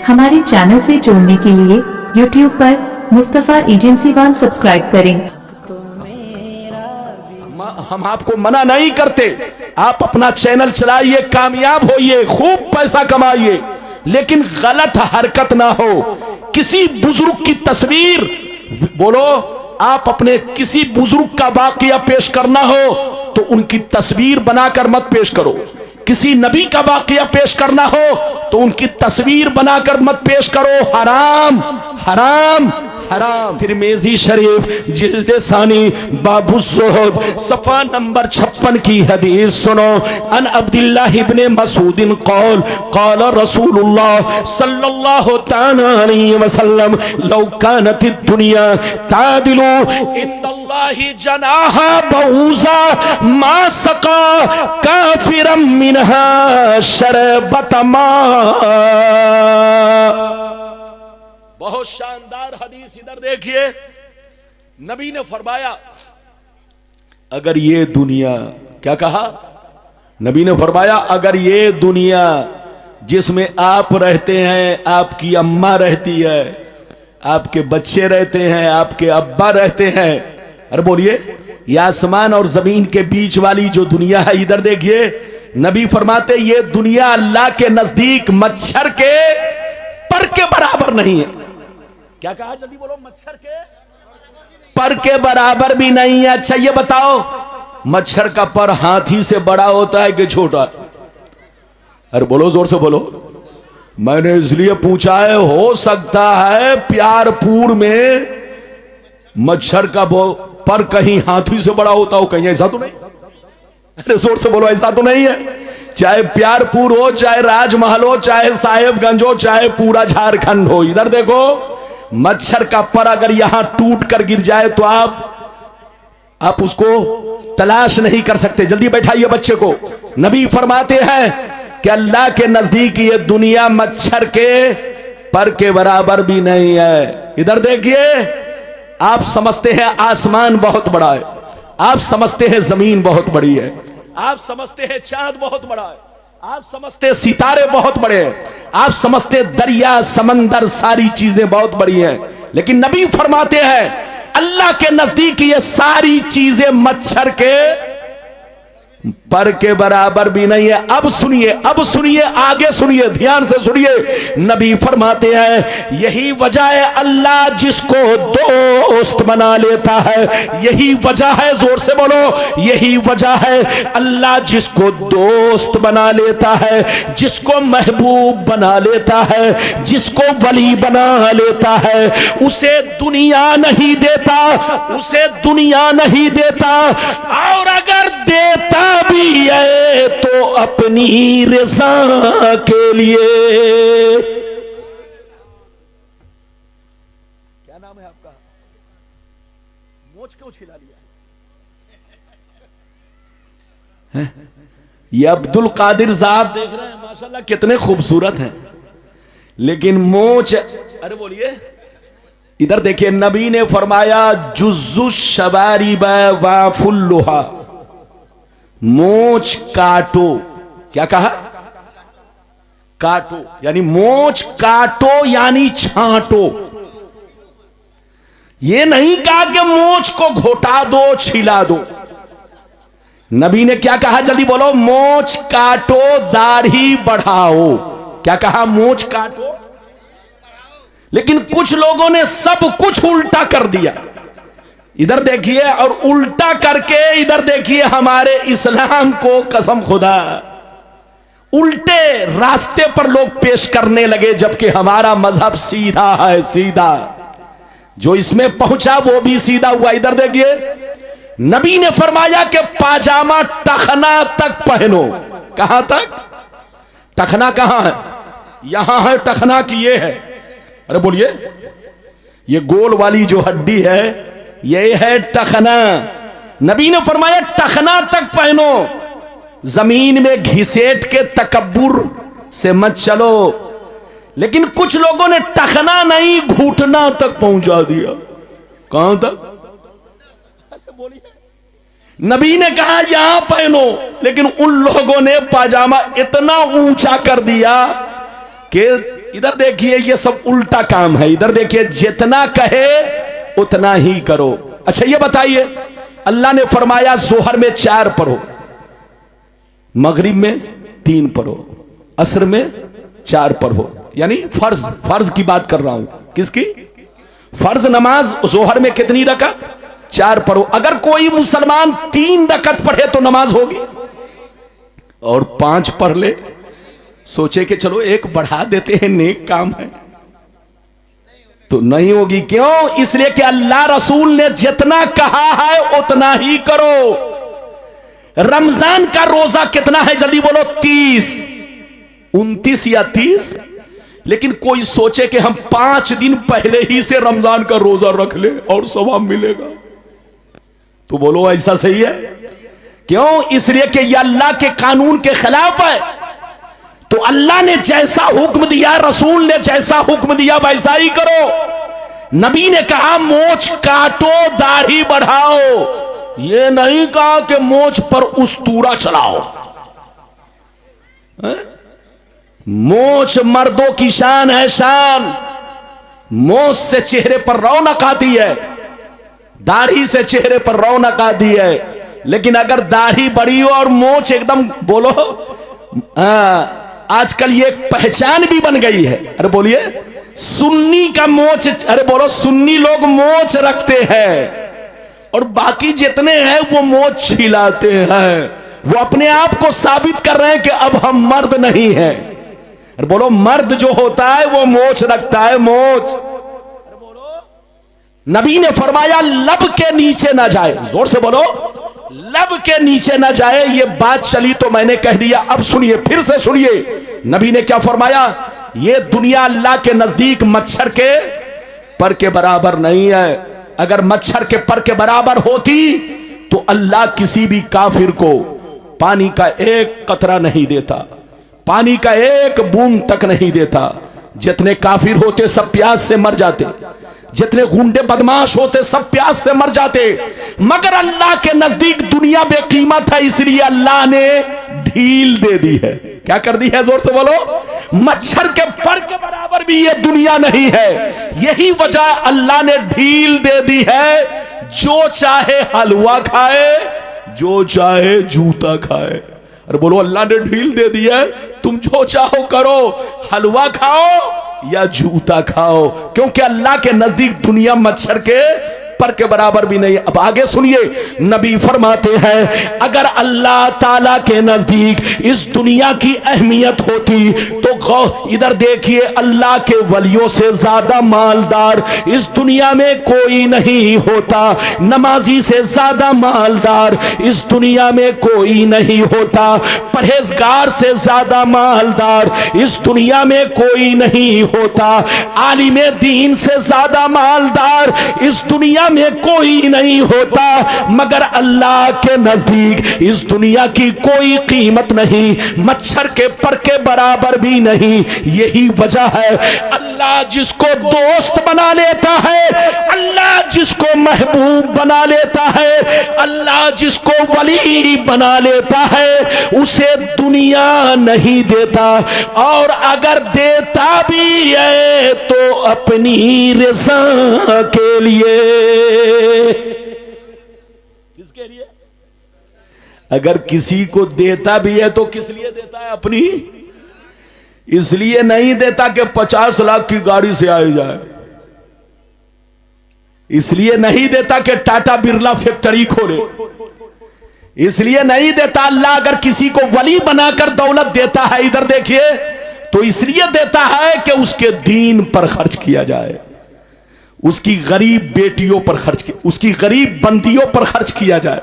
हमारे चैनल से जोड़ने के लिए YouTube पर मुस्तफा एजेंसी 1 सब्सक्राइब करें। हम आपको मना नहीं करते, आप अपना चैनल चलाइए, कामयाब होइए, खूब पैसा कमाइए, लेकिन गलत हरकत ना हो। किसी बुजुर्ग की तस्वीर, बोलो, आप अपने किसी बुजुर्ग का वाकया पेश करना हो तो उनकी तस्वीर बनाकर मत पेश करो। किसी नबी का वाकया पेश करना हो तो उनकी तस्वीर बनाकर मत पेश करो। हराम हराम हराम। तिरमिज़ी शरीफ जिल्द सानी बाबू ज़ुहद सफ़ा नंबर 56 की हदीस सुनो। अन अब्दुल्लाह इब्ने मसूदिन क़ाल क़ाल रसूलुल्लाह सल्लल्लाहु तआला अलैहि वसल्लम लौ कानतिद दुनिया तादिलु इंदल्लाहि जनाहा बऊज़ा मा सक़ा काफ़िरम मिनहा शरबत मा। बहुत शानदार हदीस, इधर देखिए। नबी ने फरमाया, अगर ये दुनिया, क्या कहा नबी ने फरमाया, अगर ये दुनिया जिसमें आप रहते हैं, आपकी अम्मा रहती है, आपके बच्चे रहते हैं, आपके अब्बा रहते हैं, अरे बोलिए, ये आसमान और जमीन के बीच वाली जो दुनिया है, इधर देखिए। नबी फरमाते ये दुनिया अल्लाह के नजदीक मच्छर के पर के बराबर नहीं है। क्या कहा, जल्दी बोलो, मच्छर के पर के बराबर भी नहीं है। अच्छा ये बताओ, मच्छर का पर हाथी से बड़ा होता है कि छोटा? अरे बोलो, जोर से बोलो। मैंने इसलिए पूछा है, हो सकता है प्यारपुर में मच्छर का पर कहीं हाथी से बड़ा होता हो, कहीं ऐसा तो नहीं? अरे जोर से बोलो, ऐसा तो नहीं है? चाहे प्यारपुर हो, चाहे राजमहल हो, चाहे साहेबगंज हो, चाहे पूरा झारखंड हो, इधर देखो, मच्छर का पर अगर यहां टूट कर गिर जाए तो आप उसको तलाश नहीं कर सकते। जल्दी बैठाइए बच्चे को। नबी फरमाते हैं कि अल्लाह के नजदीक ये दुनिया मच्छर के पर के बराबर भी नहीं है। इधर देखिए, आप समझते हैं आसमान बहुत बड़ा है, आप समझते हैं जमीन बहुत बड़ी है, आप समझते हैं चांद बहुत बड़ा है, आप समझते सितारे बहुत बड़े हैं, आप समझते दरिया समंदर सारी चीजें बहुत बड़ी हैं, लेकिन नबी फरमाते हैं अल्लाह के नजदीक ये सारी चीजें मच्छर के पर के बराबर भी नहीं है। अब सुनिए, अब सुनिए, आगे सुनिए, ध्यान से सुनिए। नबी फरमाते हैं यही वजह है अल्लाह जिसको दोस्त बना लेता है, यही वजह है, जोर से बोलो, यही वजह है अल्लाह जिसको दोस्त बना लेता है, जिसको महबूब बना लेता है, जिसको वली बना लेता है, उसे दुनिया नहीं देता, उसे दुनिया नहीं देता, और अगर देता भी है तो अपनी रज़ा के लिए। क्या नाम है आपका? मोच क्यों छिला लिया है? ये अब्दुल कादिर साहब देख रहे हैं, माशाल्लाह कितने खूबसूरत हैं, लेकिन मोच, अरे बोलिए, इधर देखिए। नबी ने फरमाया जुज़्ज़ु शवारिब वाफुल्लुहा, मोच काटो। क्या कहा? काटो, यानी मोच काटो यानी छांटो। ये नहीं कहा कि मोच को घोटा दो, छिला दो। नबी ने क्या कहा, जल्दी बोलो, मोच काटो, दाढ़ी बढ़ाओ। क्या कहा? मोच काटो। लेकिन कुछ लोगों ने सब कुछ उल्टा कर दिया। इधर देखिए, और उल्टा करके इधर देखिए हमारे इस्लाम को, कसम खुदा, उल्टे रास्ते पर लोग पेश करने लगे, जबकि हमारा मजहब सीधा है, सीधा। जो इसमें पहुंचा वो भी सीधा हुआ। इधर देखिए, नबी ने फरमाया कि पाजामा टखना तक पहनो। कहां तक? टखना कहां है? यहां है टखना की ये है, अरे बोलिए, ये गोल वाली जो हड्डी है ये है टखना। नबी ने फरमाया टखना तक पहनो, जमीन में घिसेट के तकब्बुर से मत चलो। लेकिन कुछ लोगों ने टखना नहीं, घुटना तक पहुंचा दिया। कहां तक? बोलिए, नबी ने कहा यहां पहनो, लेकिन उन लोगों ने पाजामा इतना ऊंचा कर दिया कि इधर देखिए ये सब उल्टा काम है, इधर देखिए जितना कहे उतना ही करो। अच्छा ये बताइए, अल्लाह ने फरमाया जोहर में 4 पढ़ो, मगरिब में 3 पढ़ो, असर में 4 पढ़ो, यानी फर्ज की बात कर रहा हूं। किसकी? फर्ज नमाज जोहर में कितनी रकअत? 4 पढ़ो। अगर कोई मुसलमान 3 रकअत पढ़े तो नमाज होगी, और 5 पढ़ ले, सोचे कि चलो एक बढ़ा देते हैं, नेक काम है, तो नहीं होगी। क्यों? इसलिए कि अल्लाह रसूल ने जितना कहा है उतना ही करो। रमजान का रोजा कितना है? जल्दी बोलो। 30, 29 या 30। लेकिन कोई सोचे कि हम 5 दिन पहले ही से रमजान का रोजा रख ले और सवाब मिलेगा, तो बोलो ऐसा सही है? क्यों? इसलिए कि यह अल्लाह के कानून के खिलाफ है। तो अल्लाह ने जैसा हुक्म दिया, रसूल ने जैसा हुक्म दिया वैसा ही करो। नबी ने कहा मोछ काटो, दाढ़ी बढ़ाओ, ये नहीं कहा कि मोछ पर उस्तूरा चलाओ। मोछ मर्दों की शान है, शान। मोछ से चेहरे पर रौनक आती है, दाढ़ी से चेहरे पर रौनक आती है। लेकिन अगर दाढ़ी बड़ी हो और मोछ एकदम, बोलो, आजकल ये पहचान भी बन गई है। अरे बोलिए, सुन्नी का मोछ, अरे बोलो, सुन्नी लोग मोछ रखते हैं और बाकी जितने हैं वो मोछ छिलाते हैं। वो अपने आप को साबित कर रहे हैं कि अब हम मर्द नहीं हैं। अरे बोलो, मर्द जो होता है वो मोछ रखता है, मोछ। अरे बोलो, नबी ने फरमाया लब के नीचे ना जाए, जोर से बोलो, लब के नीचे ना जाए। ये बात चली तो मैंने कह दिया, अब सुनिए, फिर से सुनिए, नबी ने क्या फरमाया। ये दुनिया अल्लाह के नजदीक मच्छर के पर के बराबर नहीं है। अगर मच्छर के पर के बराबर होती तो अल्लाह किसी भी काफिर को पानी का एक कतरा नहीं देता, पानी का एक बूंद तक नहीं देता। जितने काफिर होते सब प्यास से मर जाते, जितने गुंडे बदमाश होते सब प्यास से मर जाते। मगर अल्लाह के नजदीक दुनिया बेकीमत है, इसलिए अल्लाह ने ढील दे दी है। क्या कर दी है? जोर से बोलो। मच्छर के पर के बराबर भी ये दुनिया नहीं है। यही वजह अल्लाह ने ढील दे दी है। जो चाहे हलवा खाए, जो चाहे जूता खाए। अरे बोलो, अल्लाह ने ढील दे दी है, तुम जो चाहो करो, हलवा खाओ या जूता खाओ, क्योंकि अल्लाह के नजदीक दुनिया मच्छर के पर के बराबर भी नहीं। अब आगे सुनिए, नबी फरमाते हैं अगर अल्लाह ताला के नजदीक इस दुनिया की अहमियत होती तो इधर देखिए, अल्लाह के वलियों से ज्यादा मालदार इस दुनिया में कोई नहीं होता, नमाजी से ज्यादा मालदार इस दुनिया में कोई नहीं होता, परहेजगार से ज्यादा मालदार इस दुनिया में कोई नहीं होता, आलिमे दीन से ज्यादा मालदार इस दुनिया में कोई नहीं होता। मगर अल्लाह के नजदीक इस दुनिया की कोई कीमत नहीं, मच्छर के पर के बराबर भी नहीं। यही वजह है अल्लाह जिसको दोस्त बना लेता है, अल्लाह जिसको महबूब बना लेता है, अल्लाह जिसको वली बना लेता है, उसे दुनिया नहीं देता, और अगर देता भी है तो अपनी रज़ा के लिए। किसके लिए? अगर किसी को देता भी है तो किस लिए देता है? अपनी। इसलिए नहीं देता कि 50 लाख की गाड़ी से आई जाए, इसलिए नहीं देता कि टाटा बिरला फैक्ट्री खोले, इसलिए नहीं देता। अल्लाह अगर किसी को वली बनाकर दौलत देता है, इधर देखिए, तो इसलिए देता है कि उसके दीन पर खर्च किया जाए, उसकी गरीब बेटियों पर खर्च किया, उसकी गरीब बंदियों पर खर्च किया जाए,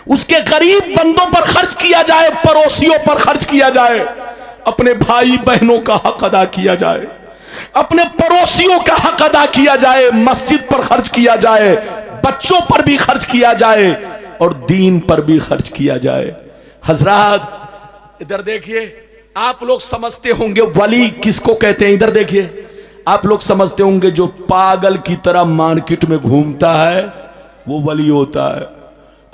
उसके गरीब बंदों पर खर्च किया जाए, पड़ोसियों पर खर्च किया जाए, अपने भाई बहनों का हक अदा किया जाए, अपने पड़ोसियों का हक अदा किया जाए, मस्जिद पर खर्च किया जाए, बच्चों पर भी खर्च किया जाए और दीन पर भी खर्च किया जाए। हजरात इधर देखिए, आप लोग समझते होंगे वली किसको कहते हैं। इधर देखिए, आप लोग समझते होंगे जो पागल की तरह मार्केट में घूमता है वो वली होता है।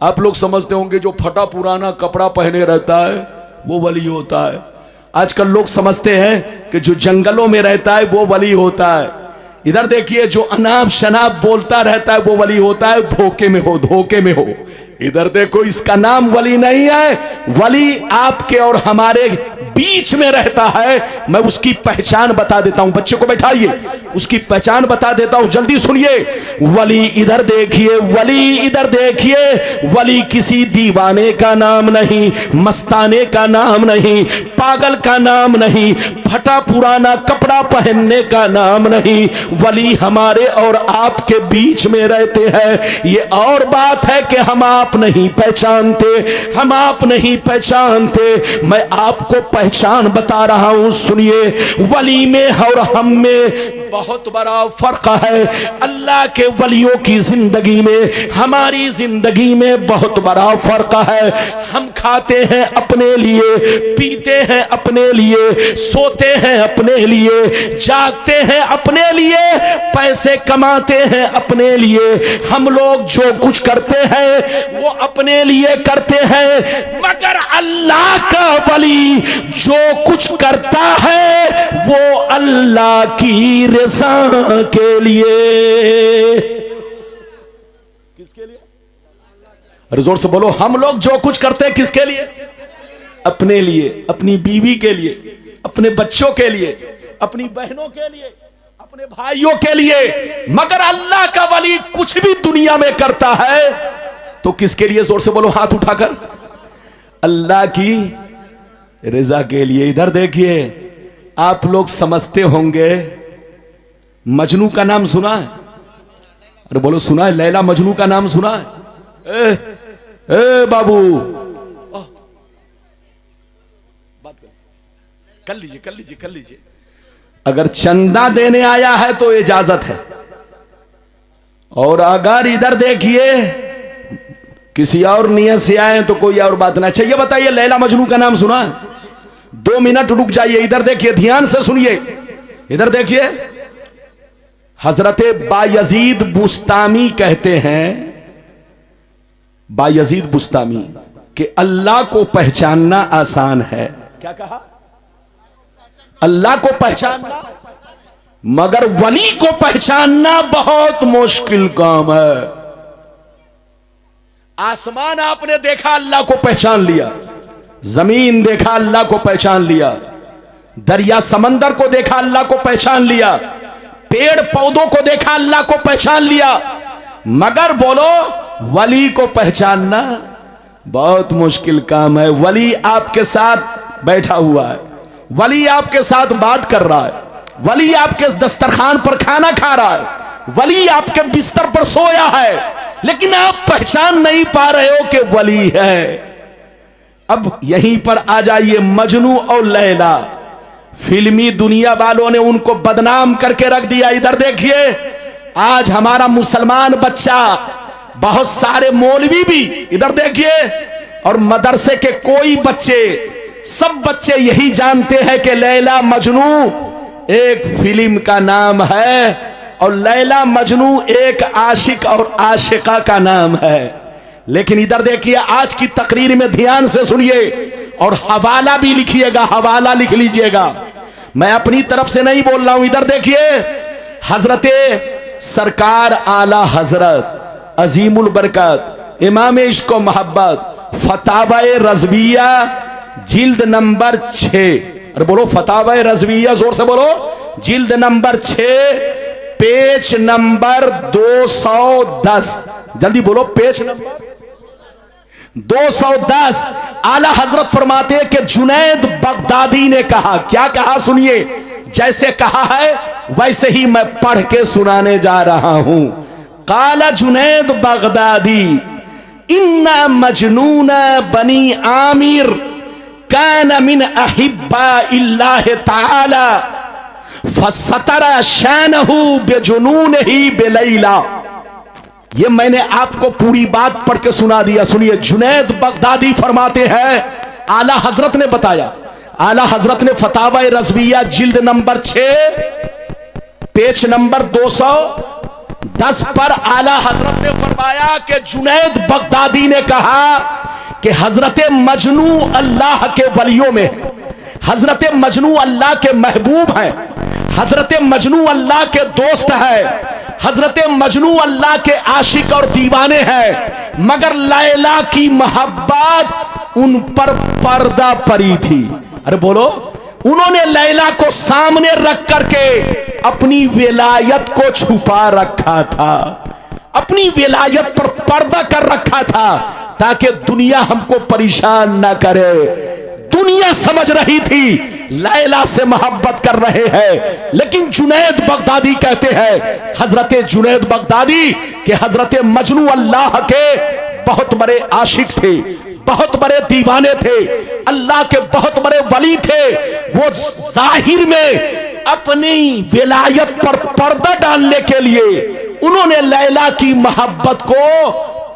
आप लोग समझते होंगे जो फटा पुराना कपड़ा पहने रहता है वो वली होता है। आजकल लोग समझते हैं कि जो जंगलों में रहता है वो वली होता है। इधर देखिए, जो अनाप शनाप बोलता रहता है वो वली होता है। धोखे में हो, धोखे में हो। इधर देखो, इसका नाम वली नहीं है। वली आपके और हमारे बीच में रहता है। मैं उसकी पहचान बता देता हूं, बच्चे को बैठाइए, उसकी पहचान बता देता हूं, जल्दी सुनिए। वली इधर देखिए, वली इधर देखिए। वली किसी दीवाने का नाम नहीं, मस्ताने का नाम नहीं, पागल का नाम नहीं, फटा पुराना कपड़ा पहनने का नाम नहीं। वली हमारे और आपके बीच में रहते हैं। ये और बात है कि हम आप नहीं पहचानते, हम आप नहीं पहचानते। मैं आपको पहचान बता रहा हूं, सुनिए। वली में और हम में बहुत बड़ा फर्क है। अल्लाह के वलियों की जिंदगी में, हमारी जिंदगी में बहुत बड़ा फर्क है। हम खाते हैं अपने लिए, पीते हैं अपने लिए, सोते हैं अपने लिए, जागते हैं अपने लिए, पैसे कमाते हैं अपने लिए। हम लोग जो कुछ करते हैं वो अपने लिए करते हैं, मगर अल्लाह का वली जो कुछ करता है वो अल्लाह की रज़ा के लिए। किसके लिए? अरे जोर से बोलो। हम लोग जो कुछ करते हैं किसके लिए? अपने लिए, अपनी बीवी के लिए, अपने बच्चों के लिए, अपनी बहनों के लिए, अपने भाइयों के लिए। मगर अल्लाह का वली कुछ भी दुनिया में करता है तो किसके लिए? जोर से बोलो, हाथ उठाकर। अल्लाह की रज़ा के लिए। इधर देखिए, आप लोग समझते होंगे, मजनू का नाम सुना है? अरे बोलो, सुना है? लैला मजनू का नाम सुना है? ए बाबू, बात कर लीजिए, कर लीजिए, कर लीजिए। अगर चंदा देने आया है तो इजाजत है, और अगर इधर देखिए किसी और नियत से आए तो कोई और बात ना। अच्छा ये बताइए, लैला मजनू का नाम सुना है? 2 मिनट रुक जाइए, इधर देखिए, ध्यान से सुनिए। इधर देखिए, हजरत बायजीद बुस्तामी कहते हैं, बायजीद बुस्तामी, कि अल्लाह को पहचानना आसान है। क्या कहा? अल्लाह को पहचानना, मगर वली को पहचानना बहुत मुश्किल काम है। आसमान आपने देखा, अल्लाह को पहचान लिया। जमीन देखा, अल्लाह को पहचान लिया। दरिया समंदर को देखा, अल्लाह को पहचान लिया। पेड़ पौधों को देखा, अल्लाह को पहचान लिया। मगर बोलो, वली को पहचानना बहुत मुश्किल काम है। वली आपके साथ बैठा हुआ है, वली आपके साथ बात कर रहा है, वली आपके दस्तरखान पर खाना खा रहा है, वली आपके बिस्तर पर सोया है, लेकिन आप पहचान नहीं पा रहे हो कि वली है। अब यहीं पर आ जाइए, मजनू और लैला, फिल्मी दुनिया वालों ने उनको बदनाम करके रख दिया। इधर देखिए, आज हमारा मुसलमान बच्चा, बहुत सारे मौलवी भी, इधर देखिए, और मदरसे के कोई बच्चे, सब बच्चे यही जानते हैं कि लैला मजनू एक फिल्म का नाम है, और लैला मजनू एक आशिक और आशिका का नाम है। लेकिन इधर देखिए, आज की तकरीर में ध्यान से सुनिए, और हवाला भी लिखिएगा, हवाला लिख लीजिएगा, मैं अपनी तरफ से नहीं बोल रहा हूं। इधर देखिए, हजरते सरकार आला हजरत अजीमुल बरकत इमाम इश्क व मोहब्बत फतावा रज़विया जिल्द नंबर 6, अरे बोलो फतावा रज़विया, जोर से बोलो, जिल्द नंबर 6, पेज नंबर 210, जल्दी बोलो, पेज नंबर 210। आला हजरत फरमाते हैं कि जुनैद बगदादी ने कहा, क्या कहा सुनिए, जैसे कहा है वैसे ही मैं पढ़ के सुनाने जा रहा हूं। काला जुनैद बगदादी, इन्ना मजनून बनी आमिर कान मिन अहिब्बा इल्लाह ताला फसतरा शानहु बेजुनूनही बेलैला। ये मैंने आपको पूरी बात पढ़ के सुना दिया। सुनिए, जुनैद बगदादी फरमाते हैं, आला हजरत ने बताया, आला हजरत ने फतावा रज़विया जिल्द नंबर 6 पेज नंबर 210 पर आला हजरत ने फरमाया कि जुनैद बगदादी ने कहा कि हजरत मजनू अल्लाह के वलियों में, हजरत मजनू अल्लाह के महबूब हैं, हजरत मजनू अल्लाह के दोस्त है, हजरत मजनू अल्लाह के आशिक और दीवाने हैं, मगर लैला की मोहब्बत उन पर पर्दा पड़ी थी। अरे बोलो, उन्होंने लैला को सामने रख करके अपनी विलायत को छुपा रखा था, अपनी विलायत पर पर्दा कर रखा था ताकि दुनिया हमको परेशान ना करे। दुनिया समझ रही थी लैला से मोहब्बत कर रहे हैं, लेकिन जुनैद बगदादी कहते हैं, हजरत जुनैद बगदादी के हजरत मजनू अल्लाह के बहुत बड़े आशिक थे, बहुत बड़े दीवाने थे, अल्लाह के बहुत बड़े वली थे। वो जाहिर में अपनी विलायत पर पर्दा डालने के लिए उन्होंने लैला की मोहब्बत को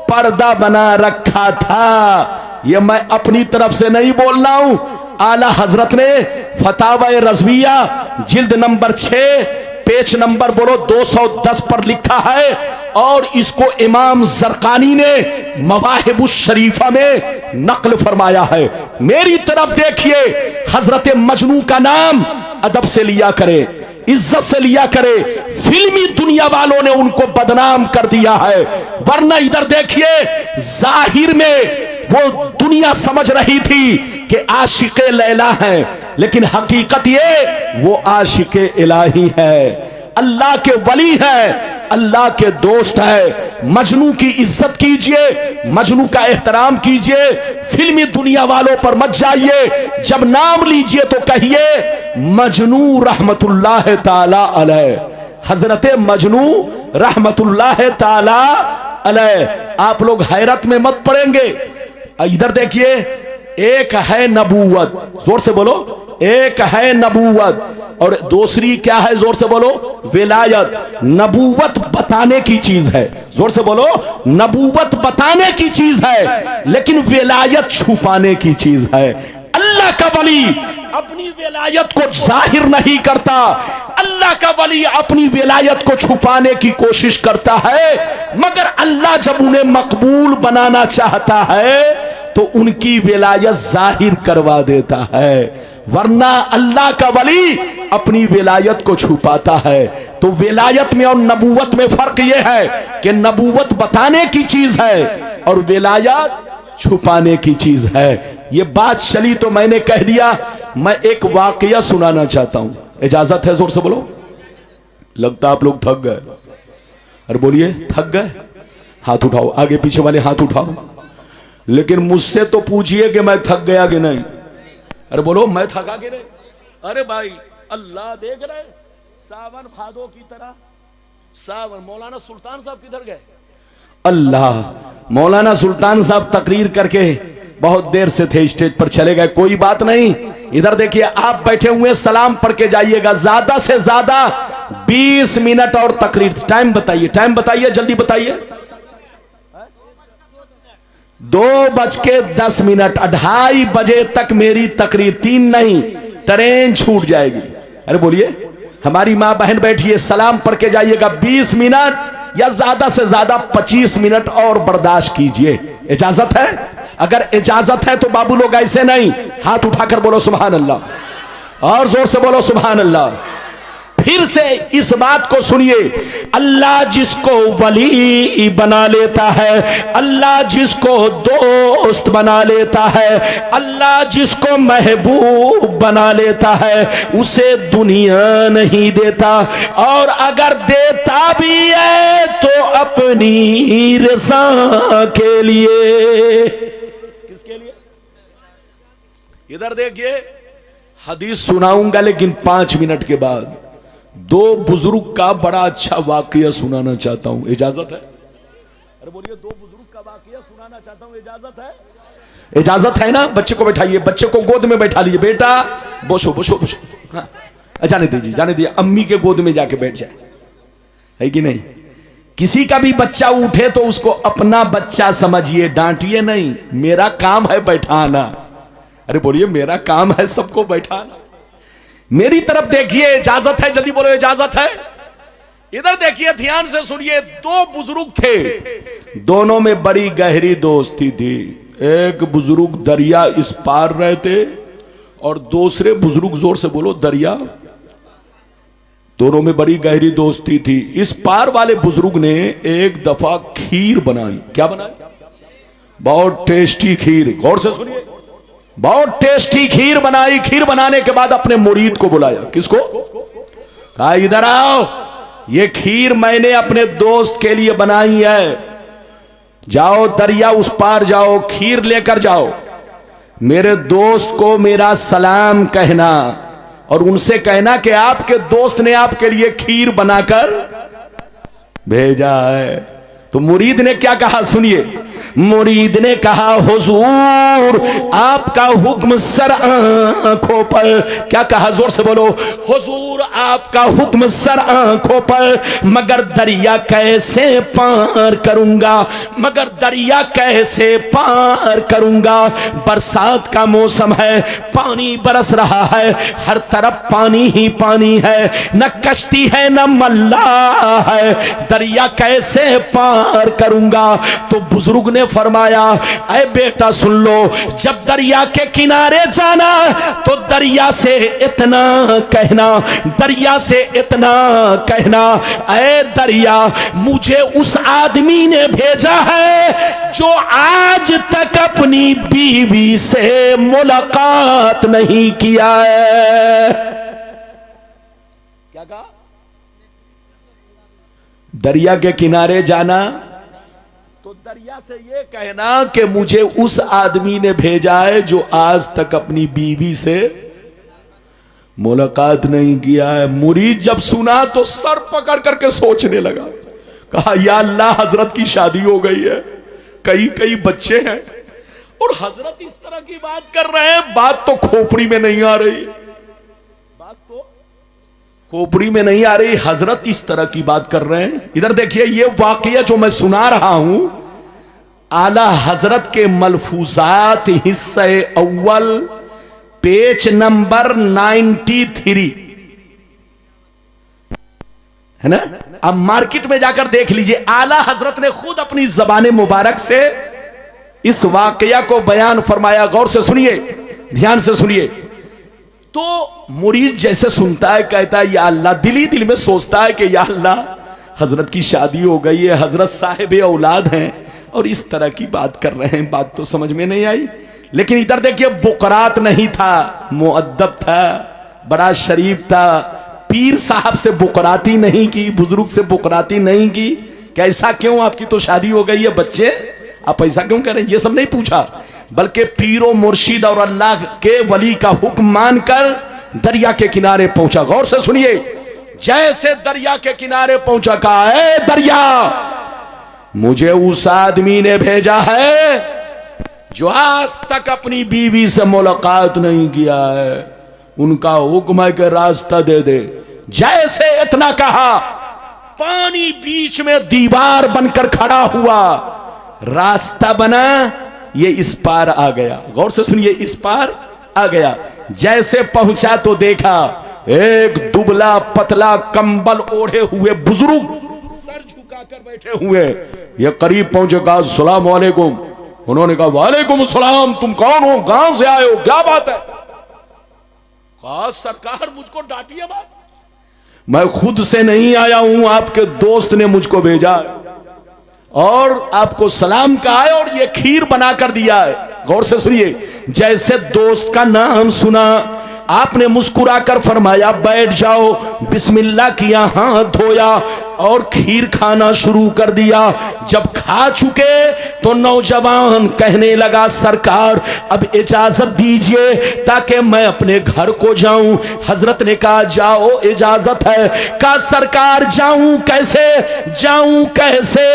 पर्दा बना रखा था। ये मैं अपनी तरफ से नहीं बोल रहा हूं, आला हजरत ने फतावा रज़विया जिल्द नंबर 6 पेज नंबर बोलो 210 पर लिखा है, और इसको इमाम ज़रक़ानी ने मवाहिबुश शरीफा में नक्ल फरमाया है। मेरी तरफ देखिए, हजरत मजनू का नाम अदब से लिया करे, इज्जत से लिया करे, फिल्मी दुनिया वालों ने उनको बदनाम कर दिया है। वरना इधर देखिए, जाहिर में वो दुनिया समझ रही थी कि आशिक़े लैला हैं, लेकिन हकीकत ये वो आशिक़े इलाही है, अल्लाह के वली है, अल्लाह के दोस्त है। मजनू की इज्जत कीजिए, मजनू का एहतराम कीजिए, फिल्मी दुनिया वालों पर मत जाइए। जब नाम लीजिए तो कहिए मजनू रहमतुल्लाह ताला अलैह, हजरत मजनू रहमतुल्लाह ताला अलैह। आप लोग हैरत में मत पड़ेंगे। इधर देखिए, एक है नबूवत, जोर से बोलो, एक है नबूवत और दूसरी क्या है, जोर से बोलो, विलायत। नबूवत बताने की चीज है, जोर से बोलो, नबूवत बताने की चीज है, लेकिन विलायत छुपाने की चीज है। अल्लाह का वली अपनी विलायत को जाहिर नहीं करता, अल्लाह का वली अपनी विलायत को छुपाने की कोशिश करता है, मगर अल्लाह जब उन्हें मकबूल बनाना चाहता है तो उनकी विलायत जाहिर करवा देता है। वरना अल्लाह का वली अपनी विलायत को छुपाता है। तो विलायत में और नबूवत में फर्क यह है कि नबूवत बताने की चीज है और विलायत छुपाने की चीज है। ये बात चली तो मैंने कह दिया। मैं एक वाकया सुनाना चाहता हूं, इजाजत है? जोर से बोलो। लगता आप लोग थक गए। अरे बोलिए, थक गए? हाथ उठाओ, आगे पीछे वाले हाथ उठाओ। लेकिन मुझसे तो पूछिए कि मैं थक गया कि नहीं। अरे बोलो, मैं थका कि नहीं? अरे भाई, अल्लाह देख रहे, सावन भादो की तरह सावन। मौलाना सुल्तान साहब किधर गए? अल्लाह, मौलाना सुल्तान साहब तकरीर करके बहुत देर से थे, स्टेज पर चले गए। कोई बात नहीं, इधर देखिए, आप बैठे हुए सलाम पढ़ के जाइएगा। ज्यादा से ज्यादा 20 मिनट और तकरीर। टाइम बताइए, टाइम बताइए, जल्दी बताइए। 2:10, 2:30 बजे तक मेरी तकरीर, 3 नहीं, ट्रेन छूट जाएगी। अरे बोलिए, हमारी मां बहन बैठी है, सलाम पढ़ के जाइएगा। 20 मिनट या ज्यादा से ज्यादा 25 मिनट और बर्दाश्त कीजिए। इजाजत है? अगर इजाजत है तो बाबू लोग ऐसे नहीं, हाथ उठाकर बोलो सुभान अल्लाह, और जोर से बोलो सुभान अल्लाह। फिर से इस बात को सुनिए, अल्लाह जिसको वली बना लेता है, अल्लाह जिसको दोस्त बना लेता है, अल्लाह जिसको महबूब बना लेता है, उसे दुनिया नहीं देता, और अगर देता भी है तो अपनी रज़ा के लिए। किसके लिए? इधर देखिए, हदीस सुनाऊंगा लेकिन 5 मिनट के बाद। 2 बुजुर्ग का बड़ा अच्छा वाकया सुनाना चाहता हूं, इजाजत है? अरे बोलिए, 2 बुजुर्ग का वाकया सुनाना चाहता हूं, इजाजत है? इजाजत है ना? बच्चे को बैठाइए, बच्चे को गोद में बैठा लीजिए। बेटा बोसो बोसो बोसो, हाँ, जाने दीजिए, जाने दीजिए, अम्मी के गोद में जाके बैठ जाए, है कि नहीं? किसी का भी बच्चा उठे तो उसको अपना बच्चा समझिए, डांटिए नहीं। मेरा काम है बैठाना। अरे बोलिए, मेरा काम है सबको बैठाना। मेरी तरफ देखिए, इजाजत है? जल्दी बोलो, इजाजत है? इधर देखिए, ध्यान से सुनिए। दो बुजुर्ग थे, दोनों में बड़ी गहरी दोस्ती थी। एक बुजुर्ग दरिया इस पार रहे थे और दूसरे बुजुर्ग, जोर से बोलो, दरिया, दोनों में बड़ी गहरी दोस्ती थी। इस पार वाले बुजुर्ग ने एक दफा खीर बनाई। क्या बनाई? बहुत टेस्टी खीर। गौर से सुनिए, बहुत टेस्टी खीर बनाई। खीर बनाने के बाद अपने मुरीद को बुलाया। किसको? कहा इधर आओ, ये खीर मैंने अपने दोस्त के लिए बनाई है। जाओ दरिया उस पार जाओ, खीर लेकर जाओ, मेरे दोस्त को मेरा सलाम कहना और उनसे कहना कि आपके दोस्त ने आपके लिए खीर बनाकर भेजा है। तो मुरीद ने क्या कहा? सुनिए, मुरीद ने कहा हुजूर आपका हुक्म सर आंखों पर। क्या कहा? जोर से बोलो, हुजूर आपका हुक्म सर आंखों पर, मगर दरिया कैसे पार करूंगा, मगर दरिया कैसे पार करूंगा। बरसात का मौसम है, पानी बरस रहा है, हर तरफ पानी ही पानी है, न कश्ती है न मल्ला है, दरिया कैसे पार करूंगा। तो बुजुर्ग ने फरमाया, ऐ बेटा सुन लो, जब दरिया के किनारे जाना तो दरिया से इतना कहना, दरिया से इतना कहना, ऐ दरिया मुझे उस आदमी ने भेजा है जो आज तक अपनी बीवी से मुलाकात नहीं किया है। क्या कहा? दरिया के किनारे जाना तो दरिया से ये कहना कि मुझे उस आदमी ने भेजा है जो आज तक अपनी बीवी से मुलाकात नहीं किया है। मुरीद जब सुना तो सर पकड़ करके सोचने लगा। कहा या अल्लाह, हजरत की शादी हो गई है, कई कई बच्चे हैं और हजरत इस तरह की बात कर रहे हैं। बात तो खोपड़ी में नहीं आ रही, बात तो खोपड़ी में नहीं आ रही, हजरत इस तरह की बात कर रहे हैं। इधर देखिए, ये वाकया जो मैं सुना रहा हूं, आला हजरत के मलफूजात हिस्से अव्वल पेज नंबर 93 है ना। अब मार्केट में जाकर देख लीजिए, आला हजरत ने खुद अपनी जबान मुबारक से इस वाकया को बयान फरमाया। गौर से सुनिए, ध्यान से सुनिए। तो मुरीद जैसे सुनता है, कहता है या अल्लाह, दिल ही दिल में सोचता है कि या अल्लाह, हजरत की शादी हो गई है, हजरत साहिब औलाद हैं और इस तरह की बात कर रहे हैं। बात तो समझ में नहीं आई। लेकिन इधर देखिए, बुकरात नहीं था, मुअद्दब था, बड़ा शरीफ था। पीर साहब से बुकराती नहीं की, बुजुर्ग से बुकराती नहीं की। कैसा क्यों? आपकी तो शादी हो गई है, बच्चे, आप ऐसा क्यों कह रहे हैं? ये सब नहीं पूछा, बल्कि पीरो मुर्शिद और अल्लाह के वली का हुक्म मानकर दरिया के किनारे पहुंचा। गौर से सुनिए, जैसे दरिया के किनारे पहुंचा, कहा है दरिया मुझे उस आदमी ने भेजा है जो आज तक अपनी बीवी से मुलाकात नहीं किया है, उनका हुक्म है कि रास्ता दे दे। जैसे इतना कहा, पानी बीच में दीवार बनकर खड़ा हुआ, रास्ता बना, ये इस पार आ गया। गौर से सुनिए, इस पार आ गया। जैसे पहुंचा तो देखा एक दुबला पतला कंबल ओढ़े हुए बुजुर्ग सर झुकाकर बैठे हुए। ये करीब पहुंचे, कहा अस्सलाम वालेकुम। उन्होंने कहा वालेकुम सलाम, तुम कौन हो, कहां से आए हो, क्या बात है? कहा सरकार मुझको डांटिए बात, मैं खुद से नहीं आया हूं, आपके दोस्त ने मुझको भेजा और आपको सलाम कहा है और ये खीर बनाकर दिया है। गौर से सुनिए, जैसे दोस्त का नाम सुना, आपने मुस्कुराकर फरमाया बैठ जाओ, बिस्मिल्लाह किया, हाथ धोया और खीर खाना शुरू कर दिया। जब खा चुके तो नौजवान कहने लगा सरकार अब इजाजत दीजिए ताकि मैं अपने घर को जाऊं। हजरत ने कहा जाओ, इजाजत है। कहा सरकार जाऊं कैसे, जाऊं कैसे,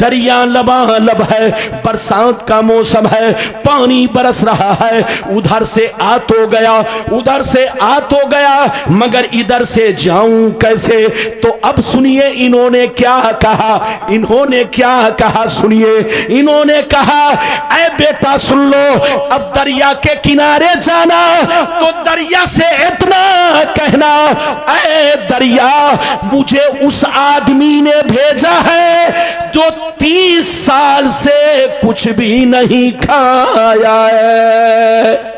दरिया लबालब है, बरसात का मौसम है, पानी बरस रहा है, उधर से आ तो गया, उधर से आ तो गया, मगर इधर से जाऊं कैसे। तो अब सुनिए इन्होंने क्या कहा, इन्होंने क्या कहा सुनिए। इन्होंने कहा ऐ बेटा सुन लो, अब दरिया के किनारे जाना तो दरिया से इतना कहना, ऐ दरिया मुझे उस आदमी ने भेजा है जो 30 साल से कुछ भी नहीं खाया है।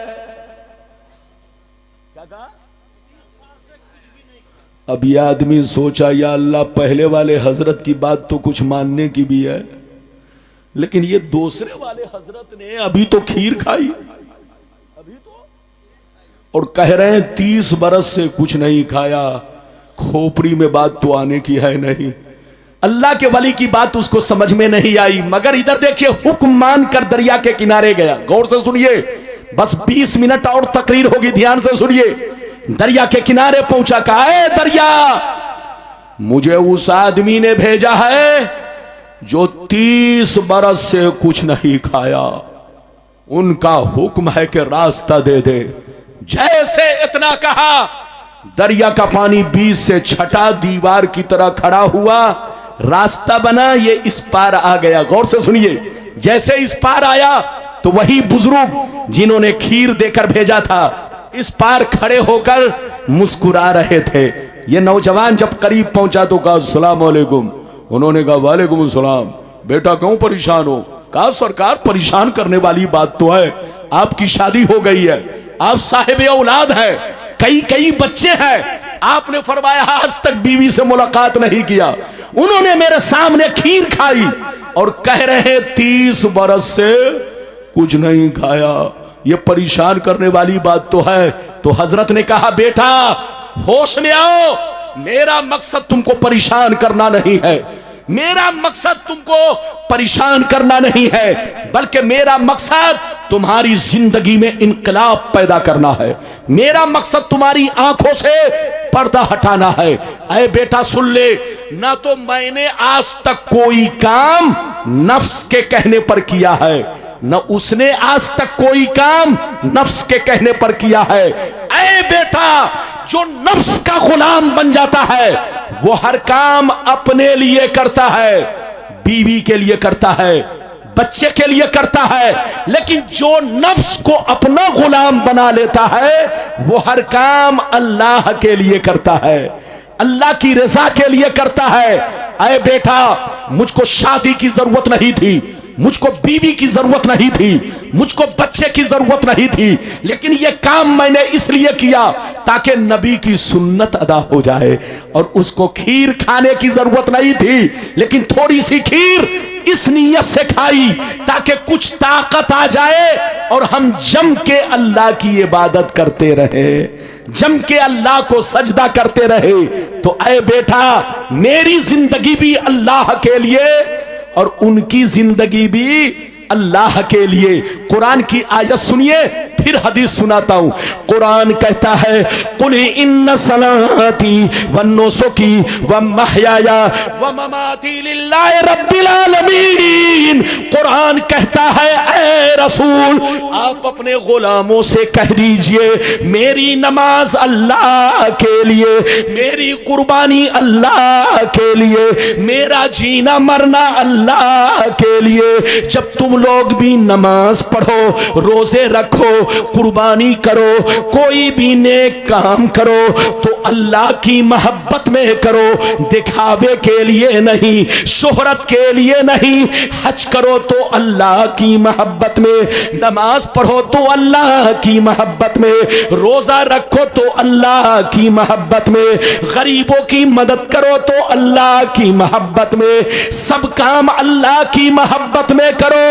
अब यह आदमी सोचा या अल्लाह पहले वाले हजरत की बात तो कुछ मानने की भी है, लेकिन ये दूसरे वाले हजरत ने अभी तो खीर खाई, अभी तो, और कह रहे हैं 30 बरस से कुछ नहीं खाया। खोपड़ी में बात तो आने की है नहीं। अल्लाह के वली की बात उसको समझ में नहीं आई, मगर इधर देखिए हुक्म मानकर दरिया के किनारे गया। गौर से सुनिए, बस 20 मिनट और तकरीर होगी, ध्यान से सुनिए। दरिया के किनारे पहुंचा, कहा ऐ दरिया मुझे उस आदमी ने भेजा है जो 30 बरस से कुछ नहीं खाया, उनका हुक्म है कि रास्ता दे दे। जैसे इतना कहा, दरिया का पानी 20 से छठा दीवार की तरह खड़ा हुआ, रास्ता बना, ये इस पार आ गया। गौर से सुनिए, जैसे इस पार आया तो वही बुजुर्ग जिन्होंने खीर देकर भेजा था इस पार खड़े होकर मुस्कुरा रहे थे। ये नौजवान जब करीब पहुंचा तो कहा अस्सलाम वालेकुम। उन्होंने कहा वालेकुम सलाम। बेटा क्यों परेशान हो? कहा सरकार परेशान करने वाली बात तो है, आपकी शादी हो गई है, आप साहिब औलाद हैं, कई बच्चे हैं, आपने फरमाया आज तक बीवी से मुलाकात नहीं किया। उन्होंने मेरे सामने खीर खाई और कह रहे 30 बरस से कुछ नहीं खाया, ये परेशान करने वाली बात तो है। तो हजरत ने कहा बेटा होश में आओ, मेरा मकसद तुमको परेशान करना नहीं है, मेरा मकसद तुमको परेशान करना नहीं है, बल्कि मेरा मकसद तुम्हारी जिंदगी में इनकलाब पैदा करना है, मेरा मकसद तुम्हारी आंखों से पर्दा हटाना है। ऐ बेटा सुन ले, ना तो मैंने आज तक कोई काम नफ्स के कहने पर किया है, न उसने आज तक कोई काम नफ्स के कहने पर किया है। ऐ बेटा, जो नफ्स का गुलाम बन जाता है वो हर काम अपने लिए करता है, बीवी के लिए करता है, बच्चे के लिए करता है, लेकिन जो नफ्स को अपना गुलाम बना लेता है वो हर काम अल्लाह के लिए करता है, अल्लाह की रजा के लिए करता है। ऐ बेटा, मुझको शादी की जरूरत नहीं थी, मुझको बीवी की जरूरत नहीं थी, मुझको बच्चे की जरूरत नहीं थी, लेकिन यह काम मैंने इसलिए किया ताकि नबी की सुन्नत अदा हो जाए। और उसको खीर खाने की जरूरत नहीं थी, लेकिन थोड़ी सी खीर इस नीयत से खाई ताकि कुछ ताकत आ जाए और हम जम के अल्लाह की इबादत करते रहे, जम के अल्लाह को सजदा करते रहे। तो ऐ बेटा, मेरी जिंदगी भी अल्लाह के लिए और उनकी जिंदगी भी अल्लाह के लिए। कुरान की आयत सुनिए, फिर हदीस सुनाता हूं। कुरान कहता है कुल इन्ना सलाती व नुसुकी व महयाया व ममाती लिल्लाहि रब्बिल आलमीन। कुरान कहता है ऐ रसूल, आप अपने गुलामों से कह दीजिए मेरी नमाज अल्लाह के लिए, मेरी कुर्बानी अल्लाह के लिए, मेरा जीना मरना अल्लाह के लिए। जब तुम लोग भी नमाज पढ़ो, रोजे रखो, कुर्बानी करो, कोई भी नेक काम करो तो अल्लाह की मोहब्बत में करो, दिखावे के लिए नहीं, शोहरत के लिए नहीं। हज करो तो अल्लाह की मोहब्बत में, नमाज पढ़ो तो अल्लाह की मोहब्बत में, रोजा रखो तो अल्लाह की मोहब्बत में, गरीबों की मदद करो तो अल्लाह की मोहब्बत में, सब काम अल्लाह की मोहब्बत में करो।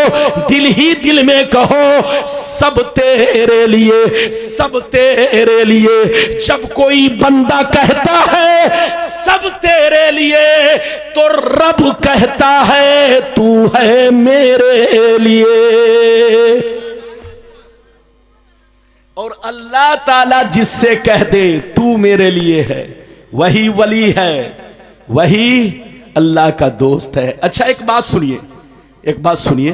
दिल ही दिल में कहो सब तेरे लिए, सब तेरे लिए। जब कोई बंदा कहता है सब तेरे लिए तो रब कहता है तू है मेरे लिए। और अल्लाह ताला जिससे कह दे तू मेरे लिए है, वही वली है, वही अल्लाह का दोस्त है। अच्छा एक बात सुनिए, एक बात सुनिए,